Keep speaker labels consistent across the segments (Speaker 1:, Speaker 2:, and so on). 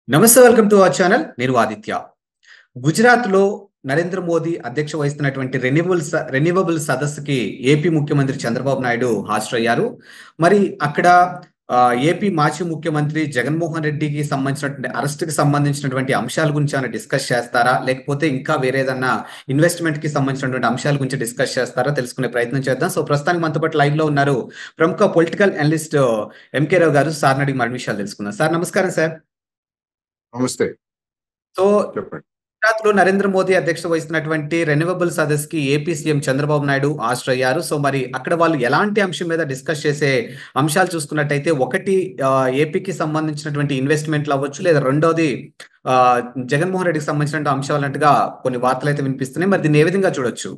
Speaker 1: నమస్తే, welcome to our channel. నేను ఆదిత్య. గుజరాత్‌లో నరేంద్ర మోదీ అధ్యక్ష వహిస్తున్నటువంటి రెన్యూవబుల్ సదస్సుకి ఏపీ ముఖ్యమంత్రి చంద్రబాబు నాయుడు హాజరయ్యారు. మరి అక్కడ ఏపీ మాజీ ముఖ్యమంత్రి జగన్మోహన్ రెడ్డికి సంబంధించినటువంటి అరెస్ట్‌కి సంబంధించినటువంటి అంశాల గురించి ఏమైనా డిస్కస్ చేస్తారా? లేకపోతే ఇంకా వేరేదన్నా ఇన్వెస్ట్‌మెంట్‌కి సంబంధించినటువంటి అంశాల గురించి డిస్కస్ చేస్తారా? తెలుసుకునే ప్రయత్నం చేద్దాం. సో, ప్రస్తుతానికి మనతో పాటు లైవ్‌లో ఉన్నారు ప్రముఖ పొలిటికల్ అనలిస్ట్ ఎంకే రావు గారు. సార్‌ని అడిగి మరిన్ని విషయాలు తెలుసుకుందాం. సార్, నమస్కారం సార్.
Speaker 2: నమస్తే.
Speaker 1: సో,
Speaker 2: చెప్పండి.
Speaker 1: గుజరాత్‌లో నరేంద్ర మోదీ అధ్యక్షత వహిస్తున్నటువంటి రెన్యూవబుల్ సదస్సుకి ఏపీ సీఎం చంద్రబాబు నాయుడు హాజరయ్యారు. సో, మరి అక్కడ వాళ్ళు ఎలాంటి అంశం మీద డిస్కస్ చేసే అంశాలు చూసుకున్నట్టయితే, ఒకటి ఏపీకి సంబంధించినటువంటి ఇన్వెస్ట్మెంట్లు అవ్వచ్చు, లేదా రెండోది ఆహ్, జగన్మోహన్ రెడ్డికి సంబంధించిన అంశాలు అన్నట్టుగా కొన్ని వార్తలైతే వినిపిస్తున్నాయి. మరి దీన్ని ఏ విధంగా చూడొచ్చు?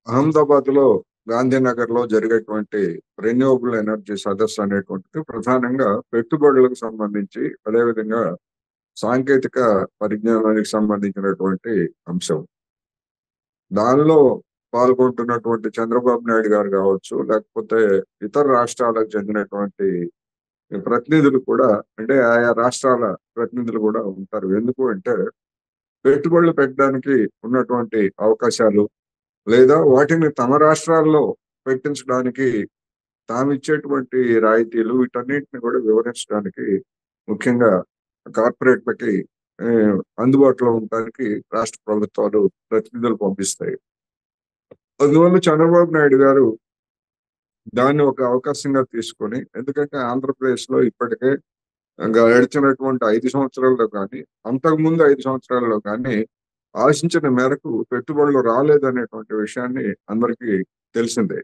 Speaker 2: అహ్మదాబాద్ లో గాంధీనగర్ లో జరిగేటువంటి రెన్యూవబుల్ ఎనర్జీ సదస్సు అనేటువంటిది ప్రధానంగా పెట్టుబడులకు సంబంధించి, అదేవిధంగా సాంకేతిక పరిజ్ఞానానికి సంబంధించినటువంటి అంశం. దానిలో పాల్గొంటున్నటువంటి చంద్రబాబు నాయుడు గారు కావచ్చు, లేకపోతే ఇతర రాష్ట్రాలకు చెందినటువంటి ప్రతినిధులు కూడా, అంటే ఆయా రాష్ట్రాల ప్రతినిధులు కూడా ఉంటారు. ఎందుకు అంటే పెట్టుబడులు పెట్టడానికి ఉన్నటువంటి అవకాశాలు, లేదా వాటిని తమ రాష్ట్రాల్లో పెట్టించడానికి తామిచ్చేటువంటి రాయితీలు, వీటన్నిటిని కూడా వివరించడానికి, ముఖ్యంగా కార్పొరేట్లకి ఆ, అందుబాటులో ఉండడానికి రాష్ట్ర ప్రభుత్వాలు ప్రతినిధులు పంపిస్తాయి. అందువల్ల చంద్రబాబు నాయుడు గారు దాన్ని ఒక అవకాశంగా తీసుకొని, ఎందుకంటే ఆంధ్రప్రదేశ్ లో ఇప్పటికే గడిచినటువంటి 5 సంవత్సరాల్లో కానీ, అంతకుముందు 5 సంవత్సరాల్లో కానీ ఆశించిన మేరకు పెట్టుబడులు రాలేదనేటువంటి విషయాన్ని అందరికీ తెలిసిందే.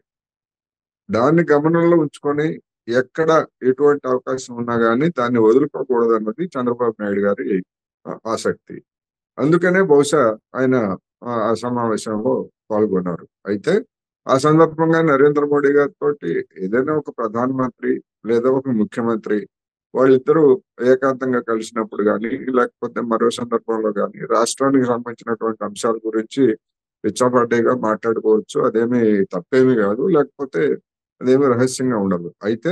Speaker 2: దాన్ని గమనంలో ఉంచుకొని ఎక్కడ ఎటువంటి అవకాశం ఉన్నా కానీ దాన్ని వదులుకోకూడదు అన్నది చంద్రబాబు నాయుడు గారి ఆసక్తి. అందుకనే బహుశా ఆయన ఆ సమావేశంలో పాల్గొన్నారు. అయితే ఆ సందర్భంగా నరేంద్ర మోడీ గారితో ఏదైనా ఒక ప్రధానమంత్రి లేదా ఒక ముఖ్యమంత్రి వాళ్ళిద్దరూ ఏకాంతంగా కలిసినప్పుడు కానీ, లేకపోతే మరో సందర్భంలో కానీ రాష్ట్రానికి సంబంధించినటువంటి అంశాల గురించి పిచ్చాపార్టీగా మాట్లాడుకోవచ్చు. అదేమి తప్పేమీ కాదు, లేకపోతే అదేమి రహస్యంగా ఉండదు. అయితే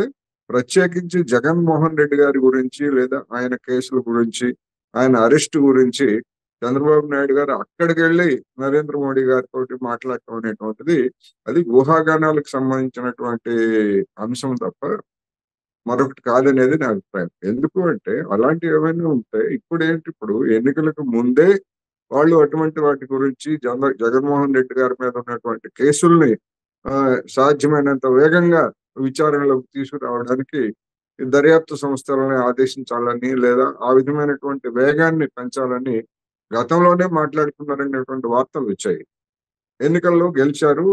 Speaker 2: ప్రత్యేకించి జగన్మోహన్ రెడ్డి గారి గురించి, లేదా ఆయన కేసుల గురించి, ఆయన అరెస్ట్ గురించి చంద్రబాబు నాయుడు గారు అక్కడికి వెళ్ళి నరేంద్ర మోడీ గారితో మాట్లాడటం అనేటువంటిది అది ఊహాగానాలకు సంబంధించినటువంటి అంశం తప్ప మరొకటి కాదనేది నా అభిప్రాయం. ఎందుకు అంటే అలాంటివి ఏమైనా ఉంటే ఇప్పుడు ఎన్నికలకు ముందే వాళ్ళు అటువంటి వాటి గురించి జగన్మోహన్ రెడ్డి గారి మీద ఉన్నటువంటి కేసుల్ని సాధ్యమైనంత వేగంగా విచారణలోకి తీసుకురావడానికి ఈ దర్యాప్తు సంస్థలని ఆదేశించాలని, లేదా ఆ విధమైనటువంటి వేగాన్ని పెంచాలని గతంలోనే మాట్లాడుకున్నారనేటువంటి వార్తలు వచ్చాయి. ఎన్నికల్లో గెలిచారు,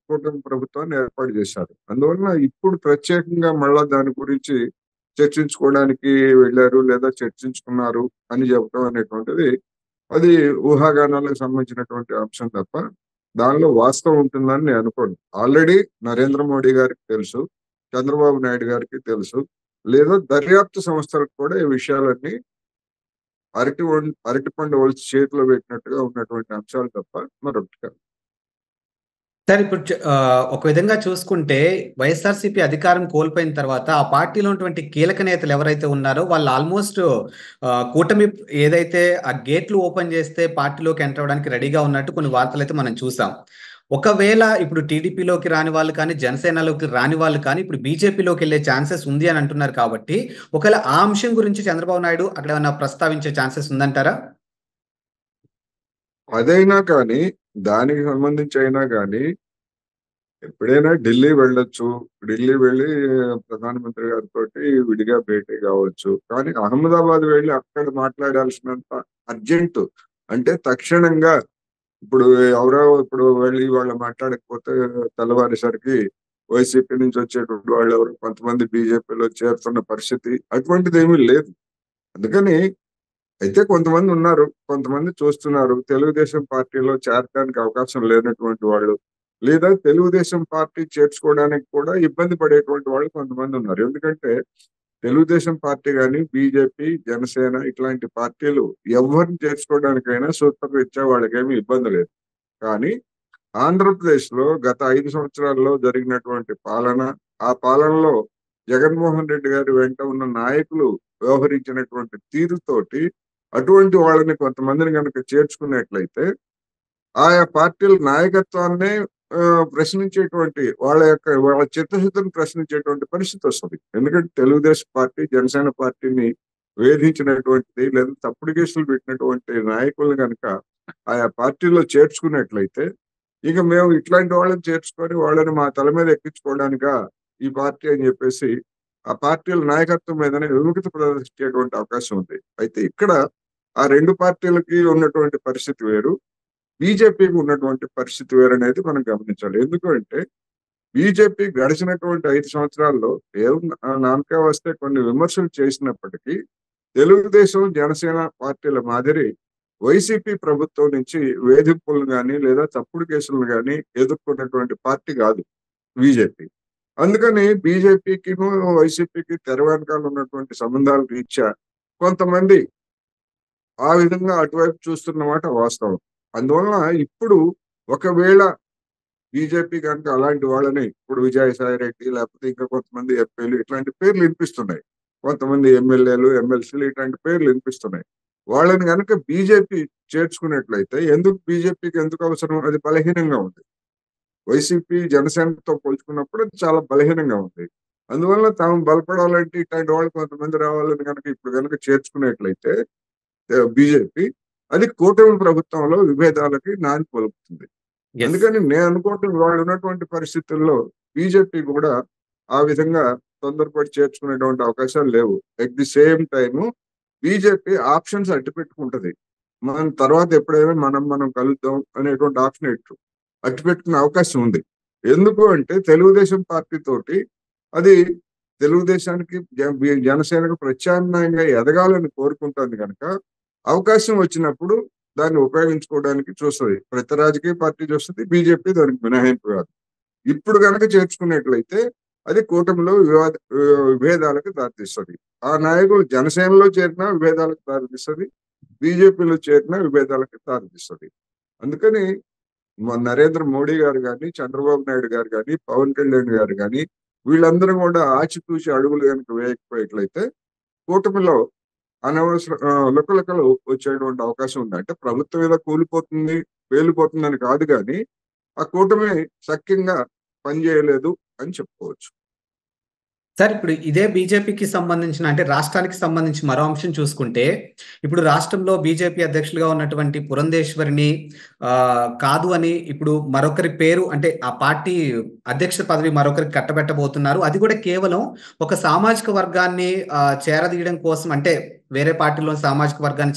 Speaker 2: కూటమి ప్రభుత్వాన్ని ఏర్పాటు చేశారు. అందువలన ఇప్పుడు ప్రత్యేకంగా మళ్ళా దాని గురించి చర్చించుకోవడానికి వెళ్ళారు, లేదా చర్చించుకున్నారు అని చెప్పడం అనేటువంటిది అది ఊహాగానాలకు సంబంధించినటువంటి అంశం తప్ప దానిలో వాస్తవం ఉంటుందని నేను అనుకోను. ఆల్రెడీ నరేంద్ర మోడీ గారికి తెలుసు, చంద్రబాబు నాయుడు గారికి తెలుసు, లేదా దర్యాప్తు సంస్థలకు కూడా ఈ విషయాలన్నీ అరటిపండు ఒలిచి చేతిలో పెట్టినట్టుగా ఉన్నటువంటి అంశాలు తప్ప మరొకటి కాదు.
Speaker 1: సార్, ఇప్పుడు ఒక విధంగా చూసుకుంటే వైఎస్ఆర్సీపీ అధికారం కోల్పోయిన తర్వాత ఆ పార్టీలో ఉన్నటువంటి కీలక నేతలు ఎవరైతే ఉన్నారో వాళ్ళు ఆల్మోస్ట్ కూటమి ఏదైతే ఆ గేట్లు ఓపెన్ చేస్తే పార్టీలోకి ఎంటర్ అవ్వడానికి రెడీగా ఉన్నట్టు కొన్ని వార్తలు అయితే మనం చూసాం. ఒకవేళ ఇప్పుడు టీడీపీలోకి రాని వాళ్ళు కానీ, జనసేనలోకి రాని వాళ్ళు కానీ ఇప్పుడు బీజేపీలోకి వెళ్ళే ఛాన్సెస్ ఉంది అని అంటున్నారు. కాబట్టి ఒకవేళ ఆ అంశం గురించి చంద్రబాబు నాయుడు అక్కడ ఏమైనా ప్రస్తావించే ఛాన్సెస్ ఉందంటారా?
Speaker 2: అదైనా కానీ, దానికి సంబంధించి అయినా కానీ ఎప్పుడైనా ఢిల్లీ వెళ్ళొచ్చు. ఢిల్లీ వెళ్ళి ప్రధానమంత్రి గారితో విడిగా భేటీ కావచ్చు. కానీ అహ్మదాబాద్ వెళ్ళి అక్కడ మాట్లాడాల్సినంత అర్జెంటు, అంటే తక్షణంగా ఇప్పుడు ఎవరో ఇప్పుడు వెళ్ళి వాళ్ళు మాట్లాడకపోతే తెల్లవారేసరికి వైసీపీ నుంచి వచ్చేటువంటి వాళ్ళు ఎవరు కొంతమంది బీజేపీలో చేరుతున్న పరిస్థితి అటువంటిది ఏమీ లేదు. అందుకని అయితే కొంతమంది ఉన్నారు, కొంతమంది చూస్తున్నారు తెలుగుదేశం పార్టీలో చేరడానికి అవకాశం లేనటువంటి వాళ్ళు, లేదా తెలుగుదేశం పార్టీ చేర్చుకోవడానికి కూడా ఇబ్బంది పడేటువంటి వాళ్ళు కొంతమంది ఉన్నారు. ఎందుకంటే తెలుగుదేశం పార్టీ కానీ, బీజేపీ, జనసేన ఇట్లాంటి పార్టీలు ఎవరిని చేర్చుకోవడానికైనా సూత్రరీత్యా వాళ్ళకేమీ ఇబ్బంది లేదు. కానీ ఆంధ్రప్రదేశ్ లో గత 5 సంవత్సరాల్లో జరిగినటువంటి పాలన, ఆ పాలనలో జగన్మోహన్ రెడ్డి గారి వెంట ఉన్న నాయకులు వ్యవహరించినటువంటి తీరుతోటి అటువంటి వాళ్ళని కొంతమందిని కనుక చేర్చుకున్నట్లయితే ఆయా పార్టీల నాయకత్వాన్ని ప్రశ్నించేటువంటి వాళ్ళ చిత్తశుద్ధిని ప్రశ్నించేటువంటి పరిస్థితి వస్తుంది. ఎందుకంటే తెలుగుదేశం పార్టీ, జనసేన పార్టీని వేధించినటువంటిది లేదా తప్పుడు కేసులు పెట్టినటువంటి నాయకుల్ని కనుక ఆయా పార్టీలో చేర్చుకున్నట్లయితే ఇక మేము ఇట్లాంటి వాళ్ళని చేర్చుకొని వాళ్ళని మా తల మీద ఎక్కించుకోవడానిక ఈ పార్టీ అని చెప్పేసి ఆ పార్టీల నాయకత్వం మీదనే విముఖత ప్రదర్శించేటువంటి అవకాశం ఉంది. అయితే ఇక్కడ ఆ రెండు పార్టీలకి ఉన్నటువంటి పరిస్థితి వేరు, బీజేపీకి ఉన్నటువంటి పరిస్థితి వేరు అనేది మనం గమనించాలి. ఎందుకంటే బీజేపీ గడిచినటువంటి 5 సంవత్సరాల్లో నామకే వస్తే కొన్ని విమర్శలు చేసినప్పటికీ తెలుగుదేశం, జనసేన పార్టీల మాదిరి వైసీపీ ప్రభుత్వం నుంచి వేధింపులను కానీ లేదా తప్పుడు కేసులను కానీ ఎదుర్కొన్నటువంటి పార్టీ కాదు బీజేపీ. అందుకని బీజేపీకి వైసీపీకి తెర వెనకాల ఉన్నటువంటి సంబంధాల రీత్యా కొంతమంది ఆ విధంగా అటువైపు చూస్తున్నమాట వాస్తవం. అందువలన ఇప్పుడు ఒకవేళ బీజేపీ కనుక అలాంటి వాళ్ళని ఇప్పుడు విజయసాయి రెడ్డి లేకపోతే ఇంకా కొంతమంది ఎంపీలు ఇట్లాంటి పేర్లు వినిపిస్తున్నాయి, కొంతమంది ఎమ్మెల్యేలు, ఎమ్మెల్సీలు ఇట్లాంటి పేర్లు వినిపిస్తున్నాయి. వాళ్ళని కనుక బీజేపీ చేర్చుకున్నట్లయితే బీజేపీకి ఎందుకు అవసరం? అది బలహీనంగా ఉంది. వైసీపీ జనసేనతో పోల్చుకున్నప్పుడు అది చాలా బలహీనంగా ఉంది. అందువల్ల తాము బలపడాలంటే ఇట్లాంటి వాళ్ళు కొంతమంది రావాలని కనుక ఇప్పుడు కనుక చేర్చుకున్నట్లయితే బీజేపీ అది కూటమి ప్రభుత్వంలో విభేదాలకి నాంది పలుకుతుంది. అందుకని నేను అనుకోవటం వాళ్ళు ఉన్నటువంటి పరిస్థితుల్లో బీజేపీ కూడా ఆ విధంగా తొందరపడి చేర్చుకునేటువంటి అవకాశాలు లేవు. At the same time BJP options అడ్డు పెట్టుకుంటది. మనం తర్వాత ఎప్పుడైనా మనం కలుద్దాం అనేటువంటి ఆప్షన్ అడ్డు పెట్టుకునే అవకాశం ఉంది. ఎందుకు అంటే తెలుగుదేశం పార్టీ తోటి అది తెలుగుదేశానికి జనసేనకు ప్రత్యామ్నాయంగా ఎదగాలని కోరుకుంటుంది కనుక అవకాశం వచ్చినప్పుడు దాన్ని ఉపయోగించుకోవడానికి చూస్తుంది. ప్రతి రాజకీయ పార్టీ చూస్తుంది, బీజేపీ దానికి మినహాయింపు కాదు. ఇప్పుడు కనుక చేర్చుకున్నట్లయితే అది కూటమిలో విభేదాలకు దారితీస్తుంది. ఆ నాయకులు జనసేనలో చేరినా విభేదాలకు దారితీస్తుంది, బీజేపీలో చేరినా విభేదాలకు దారితీస్తుంది. అందుకని నరేంద్ర మోడీ గారు కానీ, చంద్రబాబు నాయుడు గారు కానీ, పవన్ కళ్యాణ్ గారు కానీ వీళ్ళందరూ కూడా ఆచితూచి అడుగులు కనుక వేయకపోయేట్లయితే కూటమిలో అనవసర లుకలుకలు వచ్చేటువంటి అవకాశం ఉంది. అంటే ప్రభుత్వం ఏదో కూలిపోతుంది, పేలిపోతుందని కాదు, కానీ ఆ కూటమి సఖ్యంగా పనిచేయలేదు అని చెప్పుకోవచ్చు.
Speaker 1: సార్, ఇప్పుడు ఇదే బీజేపీకి సంబంధించిన అంటే రాష్ట్రానికి సంబంధించి మరో అంశం చూసుకుంటే, ఇప్పుడు రాష్ట్రంలో బీజేపీ అధ్యక్షులుగా ఉన్నటువంటి పురంధేశ్వరిని కాదు అని ఇప్పుడు మరొకరి పేరు అంటే ఆ పార్టీ అధ్యక్ష పదవి మరొకరికి కట్టబెట్టబోతున్నారు. అది కూడా కేవలం ఒక సామాజిక వర్గాన్ని చేరదీయడం కోసం, అంటే వేరే పార్టీలోని సామాజిక వర్గాన్ని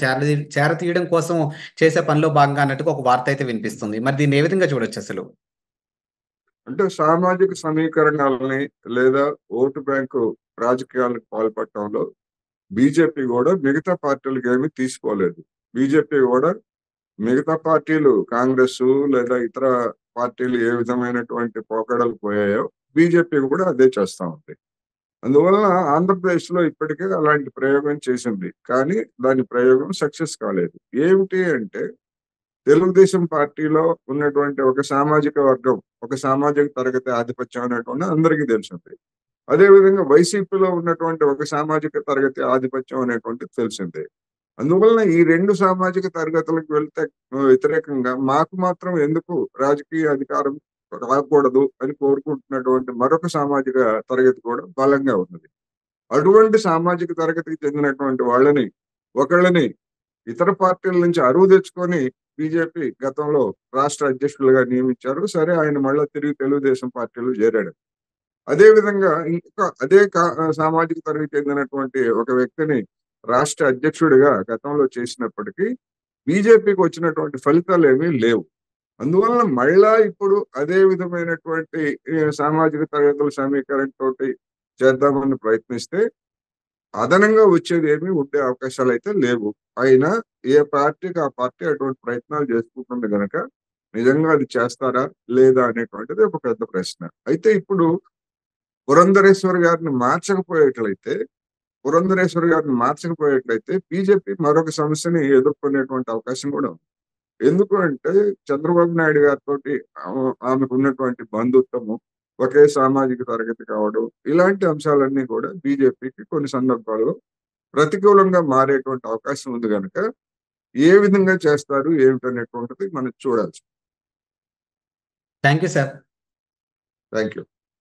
Speaker 1: చేరతీయడం కోసం చేసే పనిలో భాగంగా అన్నట్టుగా ఒక వార్త అయితే వినిపిస్తుంది. మరి దీన్ని ఏ విధంగా చూడొచ్చు అసలు?
Speaker 2: అంటే సామాజిక సమీకరణాలని లేదా ఓటు బ్యాంకు రాజకీయాలకు పాల్పడటంలో బీజేపీ కూడా మిగతా పార్టీలకు ఏమీ తీసుకోలేదు. బీజేపీ కూడా మిగతా పార్టీలు కాంగ్రెస్ లేదా ఇతర పార్టీలు ఏ విధమైనటువంటి పోకడలు పోయాయో బీజేపీ కూడా అదే చేస్తా ఉంది. అందువలన ఆంధ్రప్రదేశ్ లో ఇప్పటికే అలాంటి ప్రయోగం చేసింది, కానీ దాని ప్రయోగం సక్సెస్ కాలేదు. ఏమిటి అంటే తెలుగుదేశం పార్టీలో ఉన్నటువంటి ఒక సామాజిక వర్గం, ఒక సామాజిక తరగతి ఆధిపత్యం అనేటువంటి అందరికీ తెలిసింది. అదేవిధంగా వైసీపీలో ఉన్నటువంటి ఒక సామాజిక తరగతి ఆధిపత్యం అనేటువంటిది తెలిసిందే. అందువలన ఈ రెండు సామాజిక తరగతులకు వెళ్తే వ్యతిరేకంగా మాకు మాత్రం ఎందుకు రాజకీయ అధికారం రాకూడదు అని కోరుకుంటున్నటువంటి మరొక సామాజిక తరగతి కూడా బలంగా ఉన్నది. అటువంటి సామాజిక తరగతికి చెందినటువంటి ఒకళ్ళని ఇతర పార్టీల నుంచి అరువు తెచ్చుకొని బీజేపీ గతంలో రాష్ట్ర అధ్యక్షులుగా నియమించారు. సరే, ఆయన మళ్ళా తిరిగి తెలుగుదేశం పార్టీలో చేరాడు. అదే విధంగా అదే సామాజిక తరగతి చెందినటువంటి ఒక వ్యక్తిని రాష్ట్ర అధ్యక్షుడిగా గతంలో చేసినప్పటికీ బీజేపీకి వచ్చినటువంటి ఫలితాలు ఏమీ లేవు. అందువలన మళ్ళా ఇప్పుడు అదే విధమైనటువంటి సామాజిక తరగతుల సమీకరణ తోటి చేద్దామని ప్రయత్నిస్తే అదనంగా వచ్చేది ఏమీ ఉండే అవకాశాలు అయితే లేవు. అయినా ఏ పార్టీకి ఆ పార్టీ అటువంటి ప్రయత్నాలు చేసుకుంటుంది కనుక నిజంగా అది చేస్తారా లేదా అనేటువంటిది ఒక పెద్ద ప్రశ్న. అయితే ఇప్పుడు పురంధరేశ్వరి గారిని మార్చకపోయేట్లయితే బీజేపీ మరొక సమస్యని ఎదుర్కొనేటువంటి అవకాశం కూడా ఉంది. ఎందుకు అంటే చంద్రబాబు నాయుడు గారితో ఆమెకు ఉన్నటువంటి బంధుత్వము, ఒకే సామాజిక తరగతి కావడం, ఇలాంటి అంశాలన్నీ కూడా బీజేపీకి కొన్ని సందర్భాల్లో ప్రతికూలంగా మారేటువంటి అవకాశం ఉంది కనుక ఏ విధంగా చేస్తారు ఏమిటనేటువంటిది మనం చూడాల్సి.
Speaker 1: Thank you sir.
Speaker 2: Thank you.